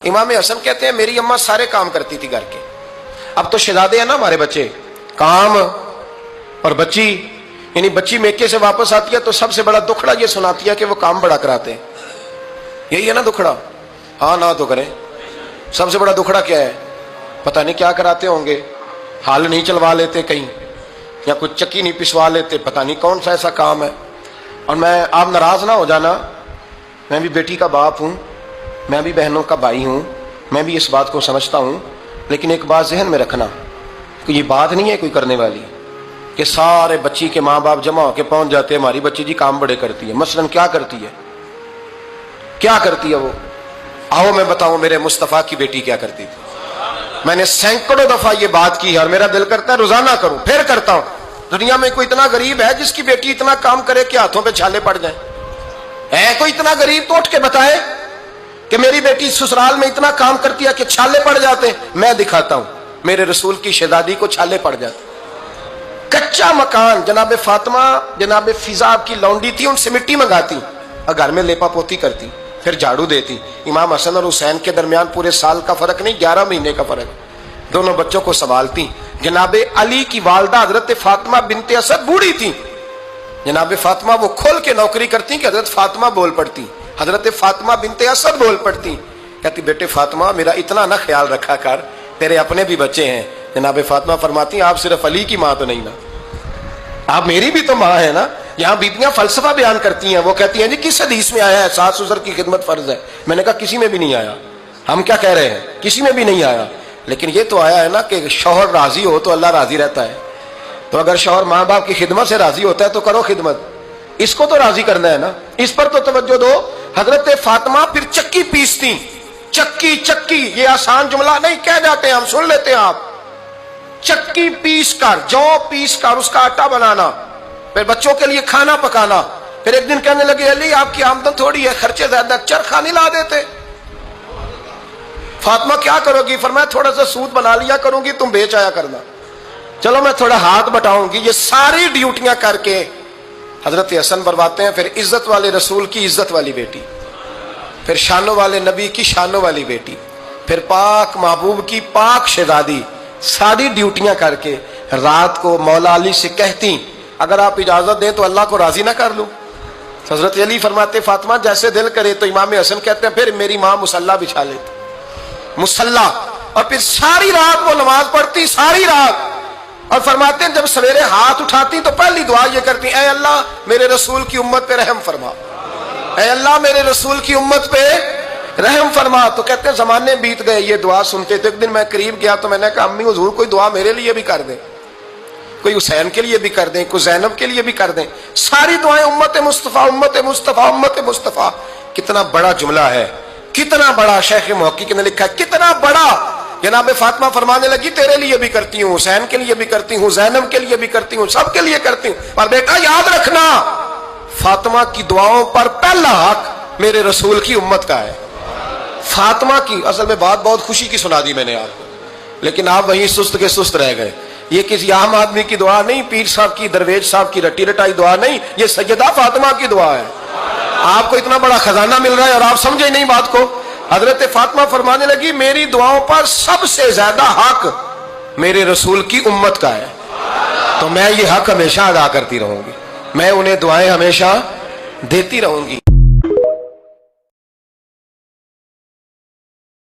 इमाम हसन कहते हैं मेरी अम्मा सारे काम करती थी घर के। अब तो शहजादे हैं ना हमारे बच्चे, काम और बच्ची, यानी बच्ची मेके से वापस आती है तो सबसे बड़ा दुखड़ा ये सुनाती है कि वो काम बड़ा कराते हैं। यही है ना दुखड़ा? हाँ ना तो करें। सबसे बड़ा दुखड़ा क्या है? पता नहीं क्या कराते होंगे, हाल नहीं चलवा लेते कहीं, या कुछ चक्की नहीं पिसवा लेते, पता नहीं कौन सा ऐसा काम है। और मैं, आप नाराज ना हो जाना, मैं भी बेटी का बाप हूं, मैं भी बहनों का भाई हूं, मैं भी इस बात को समझता हूं, लेकिन एक बात जहन में रखना कि ये बात नहीं है कोई करने वाली कि सारे बच्ची के माँ बाप जमा होकर पहुंच जाते हैं हमारी बच्ची जी काम बड़े करती है। मसलन क्या करती है, क्या करती है वो? आओ मैं बताऊं मेरे मुस्तफा की बेटी क्या करती थी। मैंने सैकड़ों दफा ये बात की है और मेरा दिल करता है रोजाना करूं, फिर करता हूं। दुनिया में कोई इतना गरीब है जिसकी बेटी इतना काम करे कि हाथों पे छाले पड़ जाए? है कोई इतना गरीब तो उठ के बताए कि मेरी बेटी ससुराल में इतना काम करती है कि छाले पड़ जाते? मैं दिखाता हूं, मेरे रसूल की शहजादी को छाले पड़ जाते। कच्चा मकान, जनाबे फातिमा जनाबे फिजा की लौंडी थी, उनसे मिट्टी मंगाती और घर में लेपा पोती करती, फिर झाड़ू देती। इमाम हसन और हुसैन के दरमियान पूरे साल का फर्क नहीं, 11 महीने का फर्क। दोनों बच्चों को संभालती। जनाबे अली की वालदा हजरत फातिमा बिनते असद बूढ़ी थी, जनाबे फातिमा वो खोल के नौकरी करती कि हजरत फातिमा बोल पड़ती, हजरत फातिमा बिनते असद बोल पड़ती। कहती बेटे फातिमा मेरा इतना ना ख्याल रखा कर, तेरे अपने भी बच्चे हैं। जनाबे फातिमा फरमाती आप सिर्फ अली की माँ तो नहीं ना, आप मेरी भी तो माँ है ना। यहाँ बीबियां फलसफा बयान करती हैं, वो कहती हैं जी किस हदीस में आया है सास ससुर की खिदमत फर्ज है? मैंने कहा किसी में भी नहीं आया। हम क्या कह रहे हैं, किसी में भी नहीं आया, लेकिन ये तो आया है ना कि शौहर राजी हो तो अल्लाह राजी रहता है। तो अगर शौहर माँ बाप की खिदमत से राजी होता है तो करो खिदमत, इसको तो राजी करना है ना, इस पर तो तवज्जो दो। हजरत फातिमा फिर चक्की पीसती। चक्की चक्की ये आसान जुमला नहीं कह जाते हैं हम, सुन लेते हैं आप। चक्की पीस कर, जौ पीस कर उसका आटा बनाना, फिर बच्चों के लिए खाना पकाना। फिर एक दिन कहने लगे अली आपकी आमदन थोड़ी है, खर्चे ज्यादा, चरखा नहीं ला देते? फातिमा क्या करोगी? फरमाया थोड़ा सा सूद बना लिया करूंगी, तुम बेच आया करना। चलो मैं थोड़ा हाथ बटाऊंगी। ये सारी ड्यूटियां करके हजरत हसन बरवाते हैं। फिर इज्जत वाले रसूल की इज्जत वाली बेटी, फिर शानों वाले नबी की शानों वाली बेटी, फिर पाक महबूब की पाक शहजादी, सारी ड्यूटियां करके रात को मौला अली से कहती अगर आप इजाजत दें तो अल्लाह को राजी ना कर लूं? हजरत अली फरमाते फातिमा जैसे दिल करे। तो इमाम हसन कहते हैं फिर मेरी माँ मुसल्ला बिछा लेती, मुसल्ला, और फिर सारी रात वो नमाज पढ़ती, सारी रात। और फरमाते हैं जब सवेरे हाथ उठाती तो पहली दुआ ये करती ऐ अल्लाह मेरे रसूल की उम्मत पे रहम फरमा, ऐ अल्लाह मेरे रसूल की उम्मत पे रहम फरमा। तो कहते हैं जमाने बीत गए ये दुआ सुनते। तो एक दिन मैं करीब गया तो मैंने कहा अम्मी हुजूर कोई दुआ मेरे लिए भी कर दें, कोई हुसैन के लिए भी कर दें, कोई ज़ैनब के लिए भी कर दें। सारी दुआएं उम्मत मुस्तफ़ा उम्मत मुस्तफ़ा उम्मत मुस्तफ़ा। कितना बड़ा जुमला है, कितना बड़ा शेख मुहक्किक ने लिखा है, कितना बड़ा। जनाबे फातिमा फरमाने लगी तेरे लिए भी करती हूँ, हुसैन के लिए भी करती हूँ, ज़ैनब के लिए भी करती हूँ, सबके लिए करती हूँ। और बेटा याद रखना फातिमा की दुआओं पर पहला हक मेरे रसूल की उम्मत का है। फातिमा की असल में बात बहुत खुशी की सुना दी मैंने आपको, लेकिन आप वहीं सुस्त के सुस्त रह गए। ये किसी आम आदमी की दुआ नहीं, पीर साहब की, दरवेश साहब की रटी रटाई दुआ नहीं, ये सैयदा फातिमा की दुआ है। आपको इतना बड़ा खजाना मिल रहा है और आप समझे नहीं बात को। हजरत फातिमा फरमाने लगी मेरी दुआओं पर सबसे ज्यादा हक मेरे रसूल की उम्मत का है, तो मैं ये हक हमेशा अदा करती रहूंगी, मैं उन्हें दुआएं हमेशा देती रहूंगी।